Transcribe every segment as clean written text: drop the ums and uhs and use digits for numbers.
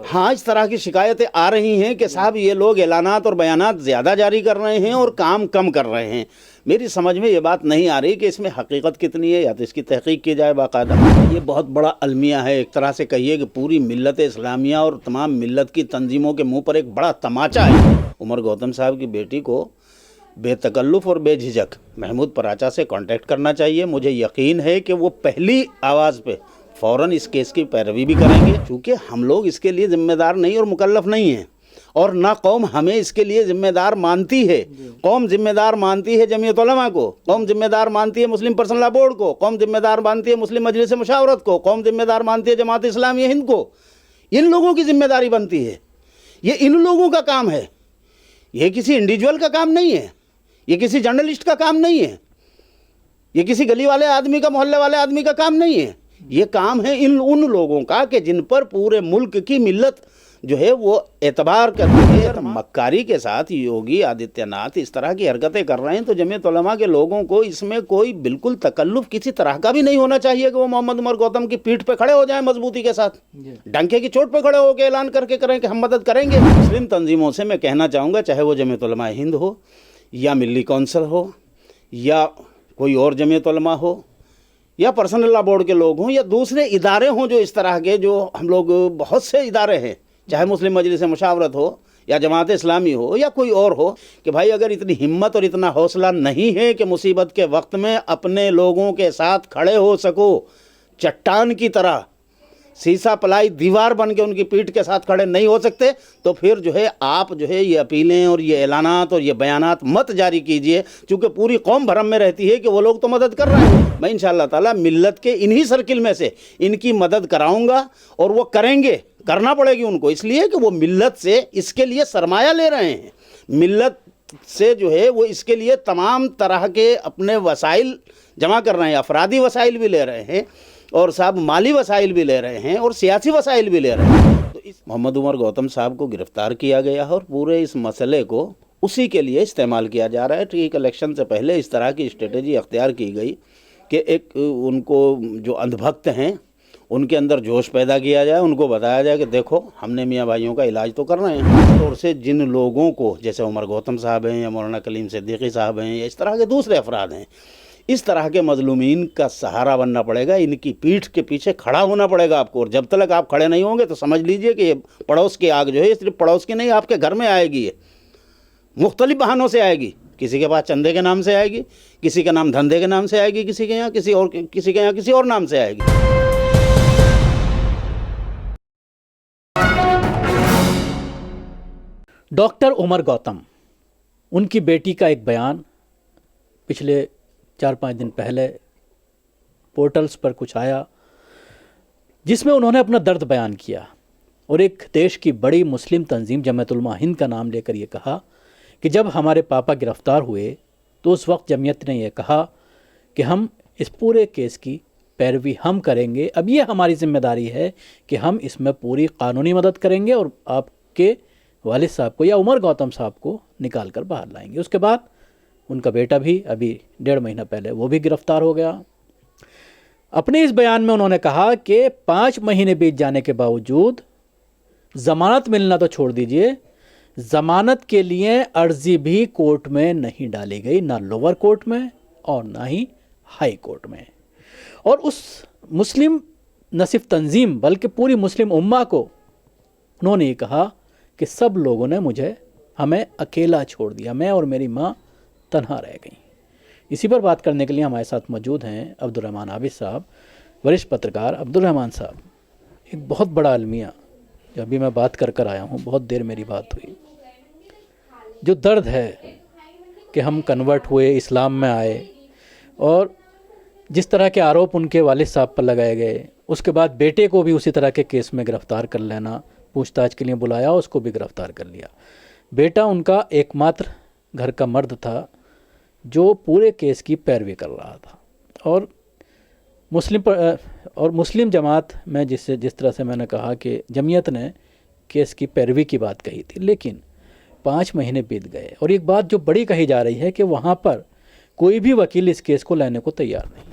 ہاں اس طرح کی شکایتیں آ رہی ہیں کہ صاحب یہ لوگ اعلانات اور بیانات زیادہ جاری کر رہے ہیں اور کام کم کر رہے ہیں. میری سمجھ میں یہ بات نہیں آ رہی کہ اس میں حقیقت کتنی ہے، یا تو اس کی تحقیق کی جائے باقاعدہ. یہ بہت بڑا المیہ ہے، ایک طرح سے کہیے کہ پوری ملت اسلامیہ اور تمام ملت کی تنظیموں کے منہ پر ایک بڑا تماچا ہے. عمر گوتم صاحب کی بیٹی کو بے تکلف اور بے جھجک محمود پراچا سے کانٹیکٹ کرنا چاہیے. مجھے یقین ہے کہ وہ پہلی آواز پہ فوراً اس کیس کی پیروی بھی کریں گے، چونکہ ہم لوگ اس کے لیے ذمہ دار نہیں اور مکلف نہیں ہیں، اور نہ قوم ہمیں اس کے لیے ذمہ دار مانتی ہے. قوم ذمہ دار مانتی ہے جمعیت علماء کو، قوم ذمہ دار مانتی ہے مسلم پرسنل لا بورڈ کو، قوم ذمہ دار مانتی ہے مسلم مجلس مشاورت کو، قوم ذمہ دار مانتی ہے جماعت اسلامی ہند کو. ان لوگوں کی ذمہ داری بنتی ہے، یہ ان لوگوں کا کام ہے، یہ کسی انڈیویجول کا کام نہیں ہے، یہ کسی جرنلسٹ کا کام نہیں ہے، یہ کسی گلی والے آدمی کا، محلے والے آدمی کا کام نہیں ہے. یہ کام ہے ان لوگوں کا کہ جن پر پورے ملک کی ملت جو ہے وہ اعتبار کرتی ہے. مکاری کے ساتھ یوگی آدتیہ ناتھ اس طرح کی حرکتیں کر رہے ہیں تو جمعیت علماء کے لوگوں کو اس میں کوئی بالکل تکلف کسی طرح کا بھی نہیں ہونا چاہیے کہ وہ محمد عمر گوتم کی پیٹھ پہ کھڑے ہو جائیں مضبوطی کے ساتھ، ڈنکے کی چوٹ پہ کھڑے ہو کے اعلان کر کے کریں کہ ہم مدد کریں گے. مسلم تنظیموں سے میں کہنا چاہوں گا، چاہے وہ جمعیت علماء ہند ہو یا ملی کونسل ہو یا کوئی اور جمعیت علماء ہو یا پرسنل لا بورڈ کے لوگ ہوں یا دوسرے ادارے ہوں، جو اس طرح کے جو ہم لوگ بہت سے ادارے ہیں، چاہے مسلم مجلس مشاورت ہو یا جماعت اسلامی ہو یا کوئی اور ہو، کہ بھائی اگر اتنی ہمت اور اتنا حوصلہ نہیں ہے کہ مصیبت کے وقت میں اپنے لوگوں کے ساتھ کھڑے ہو سکو، چٹان کی طرح سیسا پلائی دیوار بن کے ان کی پیٹھ کے ساتھ کھڑے نہیں ہو سکتے، تو پھر جو ہے آپ جو ہے یہ اپیلیں اور یہ اعلانات اور یہ بیانات مت جاری کیجئے، چونکہ پوری قوم بھرم میں رہتی ہے کہ وہ لوگ تو مدد کر رہے ہیں. میں انشاءاللہ تعالیٰ ملت کے انہی سرکل میں سے ان کی مدد کراؤں گا، اور وہ کریں گے، کرنا پڑے گی ان کو، اس لیے کہ وہ ملت سے اس کے لیے سرمایہ لے رہے ہیں. ملت سے جو ہے وہ اس کے لیے تمام طرح کے اپنے وسائل جمع کر رہے ہیں، افرادی وسائل بھی لے رہے ہیں اور صاحب مالی وسائل بھی لے رہے ہیں اور سیاسی وسائل بھی لے رہے ہیں. تو اس محمد عمر گوتم صاحب کو گرفتار کیا گیا اور پورے اس مسئلے کو اسی کے لیے استعمال کیا جا رہا ہے. ٹھیک الیکشن سے پہلے اس طرح کی اسٹریٹجی اختیار کی گئی کہ ایک ان کو جو اندھ بھکت ہیں ان کے اندر جوش پیدا کیا جائے، ان کو بتایا جائے کہ دیکھو ہم نے میاں بھائیوں کا علاج تو کر رہے ہیں. اور سے جن لوگوں کو، جیسے عمر گوتم صاحب ہیں یا مولانا کلیم صدیقی صاحب ہیں یا اس طرح کے دوسرے افراد ہیں، اس طرح کے مظلومین کا سہارا بننا پڑے گا، ان کی پیٹھ کے پیچھے کھڑا ہونا پڑے گا آپ کو. اور جب تک آپ کھڑے نہیں ہوں گے تو سمجھ لیجئے کہ یہ پڑوس کی آگ جو ہے صرف پڑوس کی نہیں، آپ کے گھر میں آئے گی. یہ مختلف بہانوں سے آئے گی، کسی کے پاس چندے کے نام سے آئے گی، کسی کے نام دھندے کے نام سے آئے گی، کسی کے یہاں کسی اور نام سے آئے گی. ڈاکٹر عمر گوتم، ان کی بیٹی کا ایک بیان پچھلے 4-5 دن پہلے پورٹلز پر کچھ آیا، جس میں انہوں نے اپنا درد بیان کیا اور ایک دیش کی بڑی مسلم تنظیم جمعیت علماء ہند کا نام لے کر یہ کہا کہ جب ہمارے پاپا گرفتار ہوئے تو اس وقت جمعیت نے یہ کہا کہ ہم اس پورے کیس کی پیروی ہم کریں گے. اب یہ ہماری ذمہ داری ہے کہ ہم اس میں پوری قانونی مدد کریں گے اور آپ کے والد صاحب کو یا عمر گوتم صاحب کو نکال کر باہر لائیں گے. اس کے بعد ان کا بیٹا بھی ابھی 1.5 مہینہ پہلے وہ بھی گرفتار ہو گیا. اپنے اس بیان میں انہوں نے کہا کہ 5 مہینے بیت جانے کے باوجود ضمانت ملنا تو چھوڑ دیجئے، ضمانت کے لیے عرضی بھی کورٹ میں نہیں ڈالی گئی، نہ لوور کورٹ میں اور نہ ہی ہائی کورٹ میں. اور اس مسلم نہ صرف تنظیم بلکہ پوری مسلم امہ کو انہوں نے یہ کہا کہ سب لوگوں نے ہمیں اکیلا چھوڑ دیا، میں اور میری ماں تنہا رہ گئیں. اسی پر بات کرنے کے لیے ہمارے ساتھ موجود ہیں عبدالرحمن عابد صاحب، وریشٹھ پترکار. عبدالرحمن صاحب، ایک بہت بڑا المیہ جو ابھی میں بات کر آیا ہوں، بہت دیر میری بات ہوئی، جو درد ہے کہ ہم کنورٹ ہوئے، اسلام میں آئے، اور جس طرح کے آروپ ان کے والد صاحب پر لگائے گئے، اس کے بعد بیٹے کو بھی اسی طرح کے کیس میں گرفتار کر لینا، پوچھ تاچھ کے لیے بلایا، اس کو بھی گرفتار کر لیا. بیٹا ان کا ایک ماتر گھر کا مرد تھا جو پورے کیس کی پیروی کر رہا تھا. اور مسلم جماعت میں جس طرح سے میں نے کہا کہ جمعیت نے کیس کی پیروی کی بات کہی تھی، لیکن 5 مہینے بیت گئے. اور ایک بات جو بڑی کہی جا رہی ہے کہ وہاں پر کوئی بھی وکیل اس کیس کو لینے کو تیار نہیں.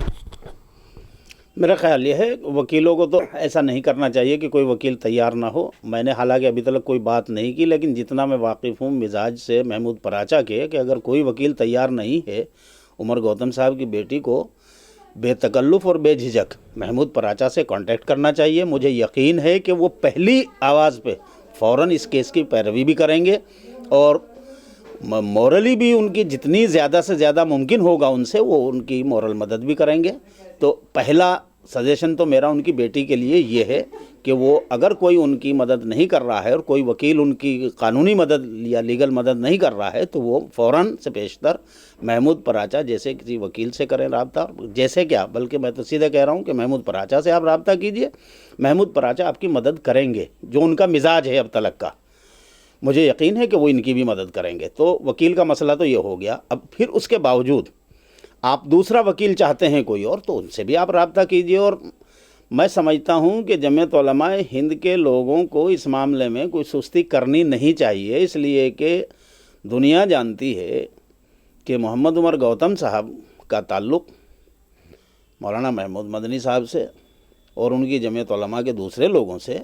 میرا خیال یہ ہے وکیلوں کو تو ایسا نہیں کرنا چاہیے کہ کوئی وکیل تیار نہ ہو. میں نے حالانکہ ابھی تک کوئی بات نہیں کی، لیکن جتنا میں واقف ہوں مزاج سے محمود پراچا کے، کہ اگر کوئی وکیل تیار نہیں ہے عمر گوتم صاحب کی بیٹی کو بے تکلف اور بے جھجک محمود پراچا سے کانٹیکٹ کرنا چاہیے. مجھے یقین ہے کہ وہ پہلی آواز پہ فوراً اس کیس کی پیروی بھی کریں گے، اور مورلی بھی ان کی جتنی زیادہ سے زیادہ ممکن ہوگا ان سے وہ ان کی مورل مدد بھی کریں گے. تو پہلا سجیشن تو میرا ان کی بیٹی کے لیے یہ ہے کہ وہ اگر کوئی ان کی مدد نہیں کر رہا ہے اور کوئی وکیل ان کی قانونی مدد یا لیگل مدد نہیں کر رہا ہے، تو وہ فوراً سے پیشتر محمود پراچا جیسے کسی وکیل سے کریں رابطہ. جیسے کیا، بلکہ میں تو سیدھے کہہ رہا ہوں کہ محمود پراچا سے آپ رابطہ کیجئے. محمود پراچا آپ کی مدد کریں گے، جو ان کا مزاج ہے اب تلک کا، مجھے یقین ہے کہ وہ ان کی بھی مدد کریں گے. تو وکیل کا مسئلہ تو یہ ہو گیا. اب پھر اس کے باوجود آپ دوسرا وکیل چاہتے ہیں کوئی اور، تو ان سے بھی آپ رابطہ کیجئے. اور میں سمجھتا ہوں کہ جمعیت علماء ہند کے لوگوں کو اس معاملے میں کوئی سستی کرنی نہیں چاہیے، اس لیے کہ دنیا جانتی ہے کہ محمد عمر گوتم صاحب کا تعلق مولانا محمود مدنی صاحب سے اور ان کی جمعیت علماء کے دوسرے لوگوں سے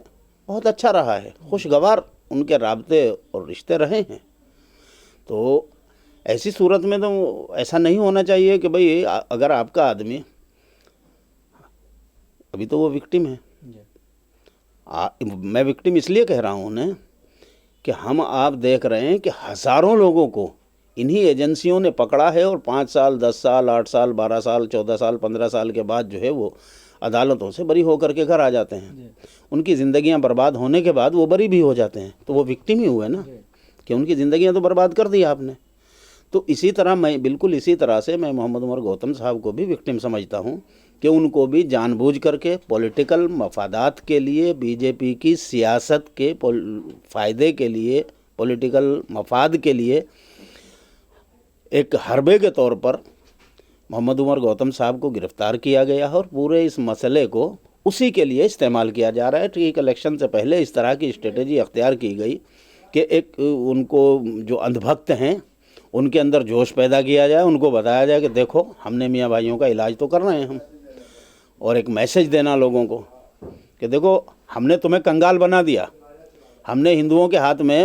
بہت اچھا رہا ہے، خوشگوار ان کے رابطے اور رشتے رہے ہیں. تو ایسی صورت میں تو ایسا نہیں ہونا چاہیے کہ بھئی اگر آپ کا آدمی، ابھی تو وہ وکٹم ہے، میں وکٹم اس لیے کہہ رہا ہوں انہیں کہ ہم آپ دیکھ رہے ہیں کہ ہزاروں لوگوں کو انہی ایجنسیوں نے پکڑا ہے، اور 5 سال 10 سال 8 سال 12 سال 14 سال 15 سال کے بعد جو ہے وہ عدالتوں سے بری ہو کر کے گھر آ جاتے ہیں. ان کی زندگیاں برباد ہونے کے بعد وہ بری بھی ہو جاتے ہیں. تو وہ وکٹم ہی ہوئے نا، کہ ان کی زندگیاں تو برباد کر دی آپ نے. تو اسی طرح میں بالکل اسی طرح سے میں محمد عمر گوتم صاحب کو بھی وکٹم سمجھتا ہوں، کہ ان کو بھی جان بوجھ کر کے پولیٹیکل مفادات کے لیے، بی جے پی کی سیاست کے فائدے کے لیے، پولیٹیکل مفاد کے لیے ایک حربے کے طور پر محمد عمر گوتم صاحب کو گرفتار کیا گیا ہے، اور پورے اس مسئلے کو اسی کے لیے استعمال کیا جا رہا ہے. ٹھیک الیکشن سے پہلے اس طرح کی اسٹریٹجی اختیار کی گئی کہ ایک ان کو جو اندھ بھکت ہیں ان کے اندر جوش پیدا کیا جائے، ان کو بتایا جائے کہ دیکھو ہم نے میاں بھائیوں کا علاج تو کر رہے ہیں ہم، اور ایک میسج دینا لوگوں کو کہ دیکھو ہم نے تمہیں کنگال بنا دیا. ہم نے ہندوؤں کے ہاتھ میں،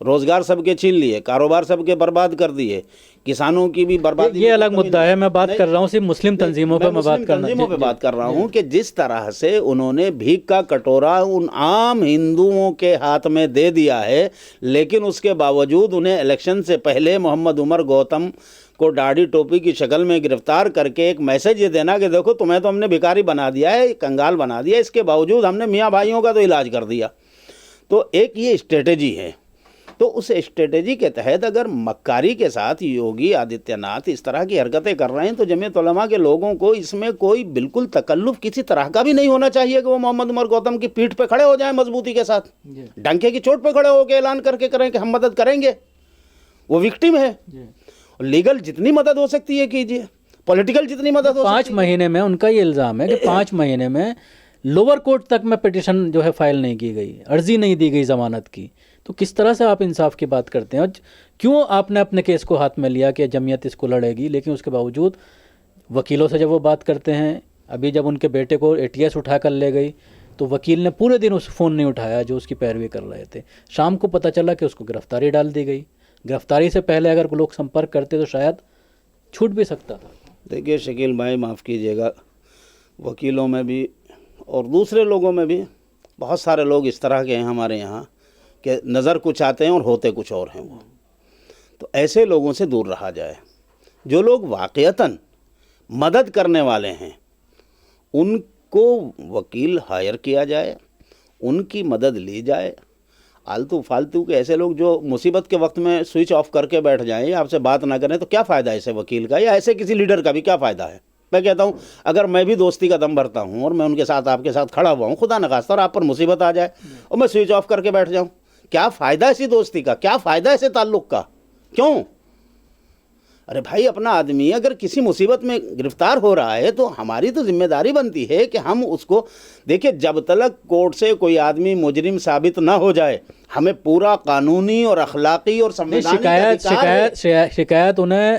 روزگار سب کے چھین لیے، کاروبار سب کے برباد کر دیے، کسانوں کی بھی بربادی. یہ الگ مدعا ہے، میں بات کر رہا ہوں صرف مسلم تنظیموں پہ، میں بات کر رہا ہوں کہ جس طرح سے انہوں نے بھیک کا کٹورا ان عام ہندوؤں کے ہاتھ میں دے دیا ہے، لیکن اس کے باوجود انہیں الیکشن سے پہلے محمد عمر گوتم کو داڑھی ٹوپی کی شکل میں گرفتار کر کے ایک میسج یہ دینا کہ دیکھو تمہیں تو ہم نے بھکاری بنا دیا ہے، کنگال بنا دیا، اس کے باوجود ہم نے میاں بھائیوں کا تو علاج کر دیا. تو ایک یہ اسٹریٹجی ہے. تو اس اسٹریٹجی کے تحت اگر مکاری کے ساتھ یوگی آدتیہ ناتھ اس طرح کی حرکتیں کر رہے ہیں، تو جمعیت علماء کے لوگوں کو اس میں کوئی بالکل تکلف کسی طرح کا بھی نہیں ہونا چاہیے کہ وہ محمد عمر گوتم کی پیٹھ پہ کھڑے ہو جائیں مضبوطی کے ساتھ، ڈنکے کی چوٹ پہ کھڑے ہو کے اعلان کر کے کریں کہ ہم مدد کریں گے. وہ وکٹم ہے، لیگل جتنی مدد ہو سکتی ہے کیجیے، پولیٹیکل جتنی مدد ہو سکتی ہے. 5 مہینے میں ان کا یہ الزام ہے کہ 5 مہینے میں لوور کورٹ تک میں پٹیشن جو ہے فائل نہیں کی گئی، عرضی نہیں دی گئی ضمانت کی. تو کس طرح سے آپ انصاف کی بات کرتے ہیں؟ اور کیوں آپ نے اپنے کیس کو ہاتھ میں لیا کہ جمعیت اس کو لڑے گی، لیکن اس کے باوجود وکیلوں سے جب وہ بات کرتے ہیں، ابھی جب ان کے بیٹے کو ATS اٹھا کر لے گئی تو وکیل نے پورے دن اس فون نہیں اٹھایا جو اس کی پیروی کر رہے تھے. شام کو پتہ چلا کہ اس کو گرفتاری ڈال دی گئی. گرفتاری سے پہلے اگر لوگ سمپرک کرتے تو شاید چھوٹ بھی سکتا تھا. دیکھیے شکیل بھائی، معاف کیجیے گا، وکیلوں میں بھی اور دوسرے لوگوں میں بھی بہت سارے لوگ اس طرح کے ہیں ہمارے یہاں کہ نظر کچھ آتے ہیں اور ہوتے کچھ اور ہیں. وہ تو ایسے لوگوں سے دور رہا جائے. جو لوگ واقعتاً مدد کرنے والے ہیں ان کو وکیل ہائر کیا جائے، ان کی مدد لی جائے. آلتو فالتو کے ایسے لوگ جو مصیبت کے وقت میں سوئچ آف کر کے بیٹھ جائیں، آپ سے بات نہ کریں، تو کیا فائدہ ہے ایسے وکیل کا یا ایسے کسی لیڈر کا بھی کیا فائدہ ہے؟ میں کہتا ہوں اگر میں بھی دوستی کا دم بھرتا ہوں اور میں ان کے ساتھ آپ کے ساتھ کھڑا ہوا ہوں، خدا نخواستہ اور آپ پر مصیبت آ جائے اور میں سوئچ آف کر کے بیٹھ جاؤں، کیا فائدہ ایسی دوستی کا؟ کیا فائدہ ایسے تعلق کا؟ کیوں؟ ارے بھائی، اپنا آدمی اگر کسی مصیبت میں گرفتار ہو رہا ہے تو ہماری تو ذمہ داری بنتی ہے کہ ہم اس کو دیکھیں. جب تک کورٹ سے کوئی آدمی مجرم ثابت نہ ہو جائے، ہمیں پورا قانونی اور اخلاقی اور سمویدھانک شکایت انہیں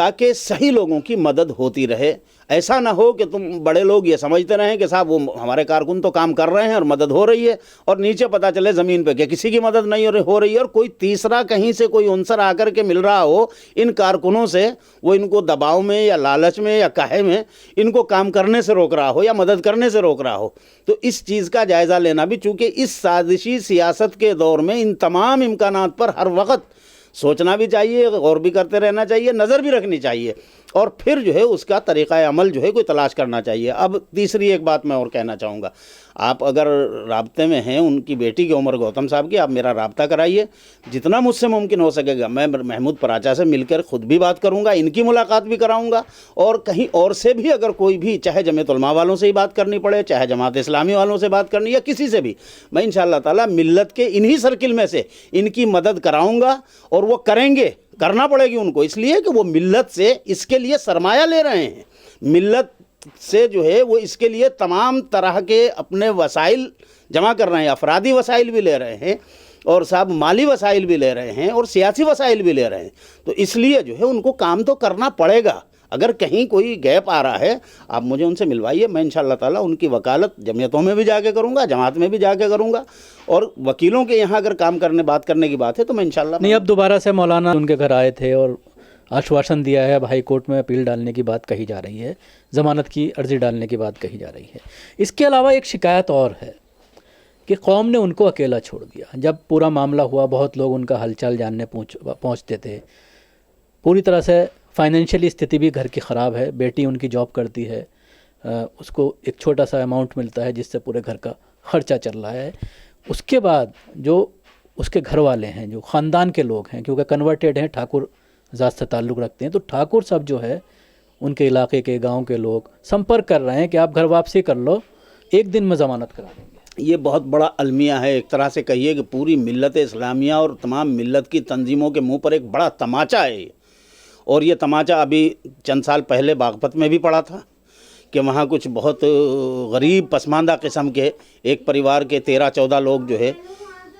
تاکہ صحیح لوگوں کی مدد ہوتی رہے. ایسا نہ ہو کہ تم بڑے لوگ یہ سمجھتے رہیں کہ صاحب وہ ہمارے کارکن تو کام کر رہے ہیں اور مدد ہو رہی ہے, اور نیچے پتہ چلے زمین پہ کہ کسی کی مدد نہیں ہو رہی ہے, اور کوئی تیسرا کہیں سے کوئی عنصر آ کر کے مل رہا ہو ان کارکنوں سے, وہ ان کو دباؤ میں یا لالچ میں یا کہے میں ان کو کام کرنے سے روک رہا ہو یا مدد کرنے سے روک رہا ہو. تو اس چیز کا جائزہ لینا بھی, چونکہ اس سازشی سیاست کے دور میں ان تمام امکانات پر ہر وقت سوچنا بھی چاہیے, غور بھی کرتے رہنا چاہیے, نظر بھی رکھنی چاہیے, اور پھر جو ہے اس کا طریقہ عمل جو ہے کوئی تلاش کرنا چاہیے. اب تیسری ایک بات میں اور کہنا چاہوں گا, آپ اگر رابطے میں ہیں ان کی بیٹی کی عمر گوتم صاحب کی, آپ میرا رابطہ کرائیے جتنا مجھ سے ممکن ہو سکے گا. میں محمود پراچا سے مل کر خود بھی بات کروں گا, ان کی ملاقات بھی کراؤں گا, اور کہیں اور سے بھی اگر کوئی بھی, چاہے جمعیت علماء والوں سے ہی بات کرنی پڑے, چاہے جماعت اسلامی والوں سے بات کرنی, یا کسی سے بھی, میں انشاءاللہ تعالی ملت کے انہی سرکل میں سے ان کی مدد کراؤں گا, اور وہ کریں گے, کرنا پڑے گی ان کو, اس لیے کہ وہ ملت سے اس کے لیے سرمایہ لے رہے ہیں. ملت سے جو ہے وہ اس کے لیے تمام طرح کے اپنے وسائل جمع کر رہے ہیں, افرادی وسائل بھی لے رہے ہیں, اور صاحب مالی وسائل بھی لے رہے ہیں, اور سیاسی وسائل بھی لے رہے ہیں. تو اس لیے جو ہے ان کو کام تو کرنا پڑے گا. اگر کہیں کوئی گیپ آ رہا ہے آپ مجھے ان سے ملوائیے, میں انشاءاللہ تعالیٰ ان کی وکالت جمعیتوں میں بھی جا کے کروں گا, جماعت میں بھی جا کے کروں گا, اور وکیلوں کے یہاں اگر کام کرنے بات کرنے کی بات ہے تو میں انشاءاللہ. نہیں, اب دوبارہ سے مولانا ان کے گھر آئے تھے اور آشواسن دیا ہے, اب ہائی کورٹ میں اپیل ڈالنے کی بات کہی جا رہی ہے, ضمانت کی عرضی ڈالنے کی بات کہی جا رہی ہے. اس کے علاوہ ایک شکایت اور ہے کہ قوم نے ان کو اکیلا چھوڑ دیا. جب پورا معاملہ ہوا بہت لوگ ان کا حال چال جاننے پہنچتے تھے. پوری طرح سے فائنینشلی استھتی بھی گھر کی خراب ہے, بیٹی ان کی جاب کرتی ہے, اس کو ایک چھوٹا سا اماؤنٹ ملتا ہے جس سے پورے گھر کا خرچہ چل رہا ہے. اس کے بعد جو اس کے گھر والے ہیں, جو خاندان کے لوگ ہیں, کیونکہ کنورٹیڈ ہیں, ٹھاکر ذات سے تعلق رکھتے ہیں, تو ٹھاکر صاحب جو ہے ان کے علاقے کے گاؤں کے لوگ سمپرک کر رہے ہیں کہ آپ گھر واپسی کر لو, ایک دن میں ضمانت کرا دیں گے. یہ بہت بڑا المیہ ہے, ایک طرح سے کہیے کہ پوری ملت اسلامیہ اور تمام ملت کی تنظیموں کے منہ پر ایک بڑا تماچا ہے. اور یہ تماچا ابھی چند سال پہلے باغپت میں بھی پڑا تھا کہ وہاں کچھ بہت غریب پسماندہ قسم کے ایک پریوار کے 13-14 لوگ جو ہے,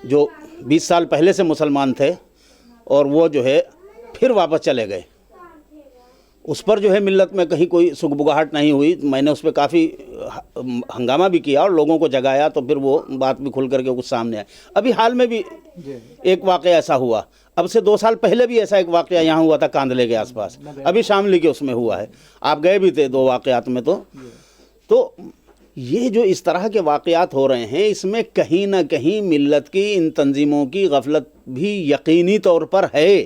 جو 20 سال پہلے سے مسلمان تھے, اور وہ جو ہے پھر واپس چلے گئے. اس پر جو ہے ملت میں کہیں کوئی سگبگاہٹ نہیں ہوئی. میں نے اس پہ کافی ہنگامہ بھی کیا اور لوگوں کو جگایا, تو پھر وہ بات بھی کھل کر کے کچھ سامنے آئی. ابھی حال میں بھی ایک واقعہ ایسا ہوا, اب سے 2 سال پہلے بھی ایسا ایک واقعہ یہاں ہوا تھا کاندلے کے آس پاس, ابھی شاملی کے اس میں ہوا ہے, آپ گئے بھی تھے 2 واقعات میں. تو یہ جو اس طرح کے واقعات ہو رہے ہیں, اس میں کہیں نہ کہیں ملت کی ان تنظیموں کی غفلت بھی یقینی طور پر ہے.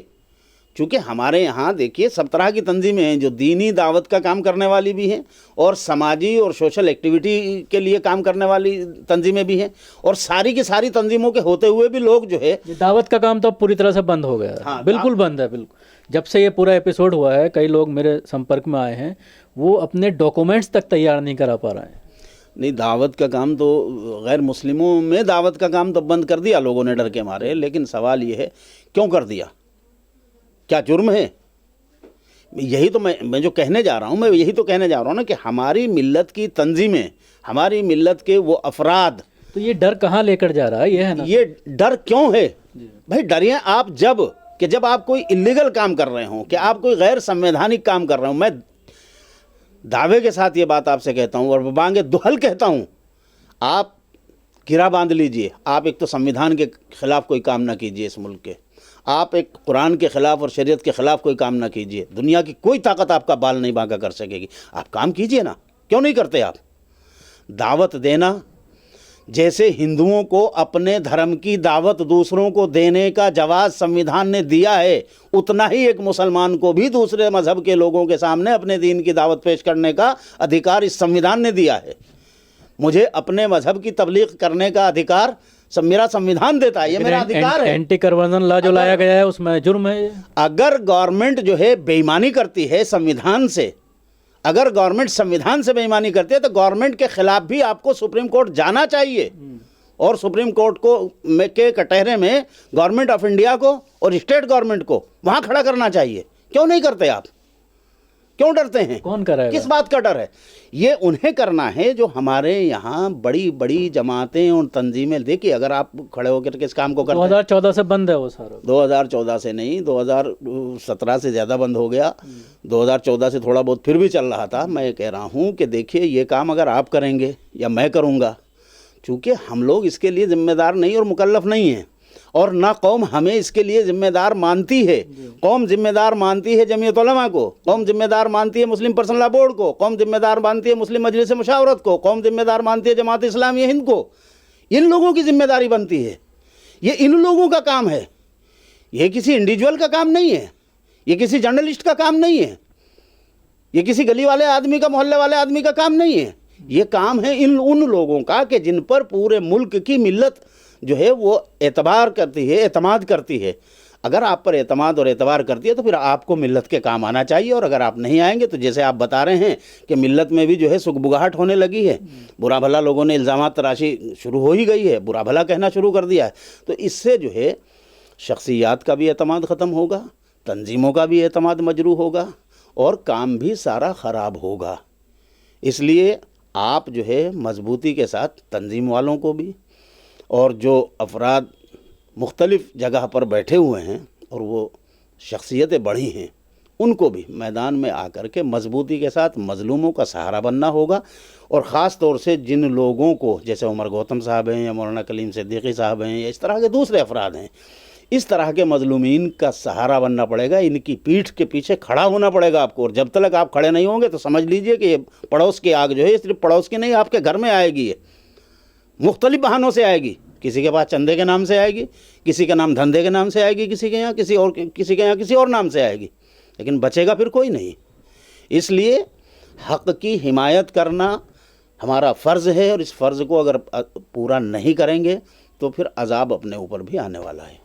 چونکہ ہمارے یہاں دیکھیے سب طرح کی تنظیمیں ہیں, جو دینی دعوت کا کام کرنے والی بھی ہیں, اور سماجی اور سوشل ایکٹیویٹی کے لیے کام کرنے والی تنظیمیں بھی ہیں, اور ساری کی ساری تنظیموں کے ہوتے ہوئے بھی لوگ جو ہے دعوت کا کام تو پوری طرح سے بند ہو گیا ہے. بالکل بند ہے. بالکل جب سے یہ پورا ایپیسوڈ ہوا ہے, کئی لوگ میرے سمپرک میں آئے ہیں, وہ اپنے ڈاکومنٹس تک تیار نہیں کرا پا رہے ہیں. نہیں, دعوت کا کام تو غیر مسلموں میں دعوت کا کام تو بند کر دیا لوگوں نے ڈر کے مارے, لیکن سوال یہ ہے کیوں کر دیا, کیا جرم ہے؟ یہی تو میں جو کہنے جا رہا ہوں, میں یہی تو کہنے جا رہا ہوں نا کہ ہماری ملت کی تنظیمیں, ہماری ملت کے وہ افراد, تو یہ ڈر کہاں لے کر جا رہا ہے؟ یہ ہے نا, یہ ڈر کیوں ہے بھائی؟ ڈریے آپ جب آپ کوئی الیگل کام کر رہے ہوں, کہ آپ کوئی غیر سنویدھانک کام کر رہے ہوں. میں دعوے کے ساتھ یہ بات آپ سے کہتا ہوں اور بانگے دہل کہتا ہوں, آپ گرا باندھ لیجئے. آپ ایک تو سنویدھان کے خلاف کوئی کام نہ کیجئے اس ملک کے, آپ ایک قرآن کے خلاف اور شریعت کے خلاف کوئی کام نہ کیجئے. دنیا کی کوئی طاقت آپ کا بال نہیں باندھا کر سکے گی. آپ کام کیجئے نا, کیوں نہیں کرتے آپ؟ دعوت دینا, جیسے ہندوؤں کو اپنے دھرم کی دعوت دوسروں کو دینے کا جواز سنویدھان نے دیا ہے, اتنا ہی ایک مسلمان کو بھی دوسرے مذہب کے لوگوں کے سامنے اپنے دین کی دعوت پیش کرنے کا ادھیکار اس سنویدھان نے دیا ہے. مجھے اپنے مذہب کی تبلیغ کرنے کا ادھیکار میرا سنویدھان دیتا ہے, یہ میرا ادھیکار ہے. اینٹی کنورژن لا جو لایا گیا ہے اس میں جرم ہے. اگر گورنمنٹ جو ہے بے ایمانی کرتی ہے سنویدھان سے, اگر گورنمنٹ سنویدھان سے بے ایمانی کرتی ہے, تو گورنمنٹ کے خلاف بھی آپ کو سپریم کورٹ جانا چاہیے, اور سپریم کورٹ کو کے کٹہرے میں گورنمنٹ آف انڈیا کو اور اسٹیٹ گورنمنٹ کو وہاں کھڑا کرنا چاہیے. کیوں نہیں کرتے آپ؟ کیوں ڈرتے ہیں؟ کون کرے گا؟ کس بات کا ڈر ہے؟ یہ انہیں کرنا ہے جو ہمارے یہاں بڑی بڑی جماعتیں اور تنظیمیں. دیکھیے اگر آپ کھڑے ہو کر کس کام کو کرتے ہیں. 2014 سے بند ہے وہ سارا. 2014 سے نہیں, 2017 سے زیادہ بند ہو گیا. 2014 سے تھوڑا بہت پھر بھی چل رہا تھا. میں کہہ رہا ہوں کہ دیکھیے یہ کام اگر آپ کریں گے یا میں کروں گا, چونکہ ہم لوگ اس کے لیے ذمہ دار نہیں اور مکلف نہیں ہیں, اور نہ قوم ہمیں اس کے لیے ذمہ دار مانتی ہے. قوم ذمہ دار مانتی ہے جمعیت علماء کو, قوم ذمہ دار مانتی ہے مسلم پرسنل لا بورڈ کو, قوم ذمہ دار مانتی ہے مسلم مجلس مشاورت کو, قوم ذمہ دار مانتی ہے جماعت اسلامی ہند کو. ان لوگوں کی ذمہ داری بنتی ہے. یہ ان لوگوں کا کام ہے, یہ کسی انڈیویجول کا کام نہیں ہے, یہ کسی جرنلسٹ کا کام نہیں ہے, یہ کسی گلی والے آدمی کا, محلے والے آدمی کا کام نہیں ہے. یہ کام ہے ان لوگوں کا کہ جن پر پورے ملک کی ملت جو ہے وہ اعتبار کرتی ہے, اعتماد کرتی ہے. اگر آپ پر اعتماد اور اعتبار کرتی ہے تو پھر آپ کو ملت کے کام آنا چاہیے. اور اگر آپ نہیں آئیں گے تو جیسے آپ بتا رہے ہیں کہ ملت میں بھی جو ہے سگبگاہٹ ہونے لگی ہے, برا بھلا لوگوں نے الزامات تراشی شروع ہو ہی گئی ہے, برا بھلا کہنا شروع کر دیا ہے, تو اس سے جو ہے شخصیات کا بھی اعتماد ختم ہوگا, تنظیموں کا بھی اعتماد مجروح ہوگا, اور کام بھی سارا خراب ہوگا. اس لیے آپ جو ہے مضبوطی کے ساتھ تنظیم والوں کو بھی, اور جو افراد مختلف جگہ پر بیٹھے ہوئے ہیں اور وہ شخصیتیں بڑھی ہیں, ان کو بھی میدان میں آ کر کے مضبوطی کے ساتھ مظلوموں کا سہارا بننا ہوگا. اور خاص طور سے جن لوگوں کو, جیسے عمر گوتم صاحب ہیں یا مولانا کلیم صدیقی صاحب ہیں یا اس طرح کے دوسرے افراد ہیں, اس طرح کے مظلومین کا سہارا بننا پڑے گا. ان کی پیٹھ کے پیچھے کھڑا ہونا پڑے گا آپ کو, اور جب تک آپ کھڑے نہیں ہوں گے تو سمجھ لیجئے کہ یہ پڑوس کی آگ جو ہے صرف پڑوس کی نہیں, آپ کے گھر میں آئے گی. یہ مختلف بہانوں سے آئے گی. کسی کے پاس چندے کے نام سے آئے گی, کسی کا نام دھندے کے نام سے آئے گی, کسی کے یہاں کسی اور نام سے آئے گی, لیکن بچے گا پھر کوئی نہیں. اس لیے حق کی حمایت کرنا ہمارا فرض ہے, اور اس فرض کو اگر پورا نہیں کریں گے تو پھر عذاب اپنے اوپر بھی آنے والا ہے.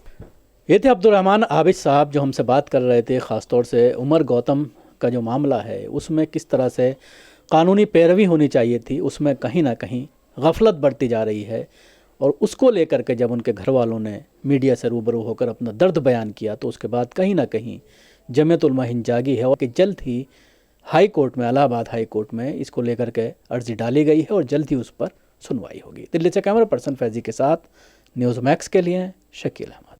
یہ تھے عبدالرحمن عابد صاحب جو ہم سے بات کر رہے تھے, خاص طور سے عمر گوتم کا جو معاملہ ہے اس میں کس طرح سے قانونی پیروی ہونی چاہیے تھی, اس میں کہیں نہ کہیں غفلت بڑھتی جا رہی ہے. اور اس کو لے کر کے جب ان کے گھر والوں نے میڈیا سے روبرو ہو کر اپنا درد بیان کیا تو اس کے بعد کہیں نہ کہیں جمعیت علماء ہند جاگی ہے, اور کہ جلد ہی ہائی کورٹ میں, الہ آباد ہائی کورٹ میں اس کو لے کر کے عرضی ڈالی گئی ہے, اور جلد ہی اس پر سنوائی ہوگی. دلی سے کیمرہ پرسن فیضی کے ساتھ نیوز میکس کے لیے شکیل احمد.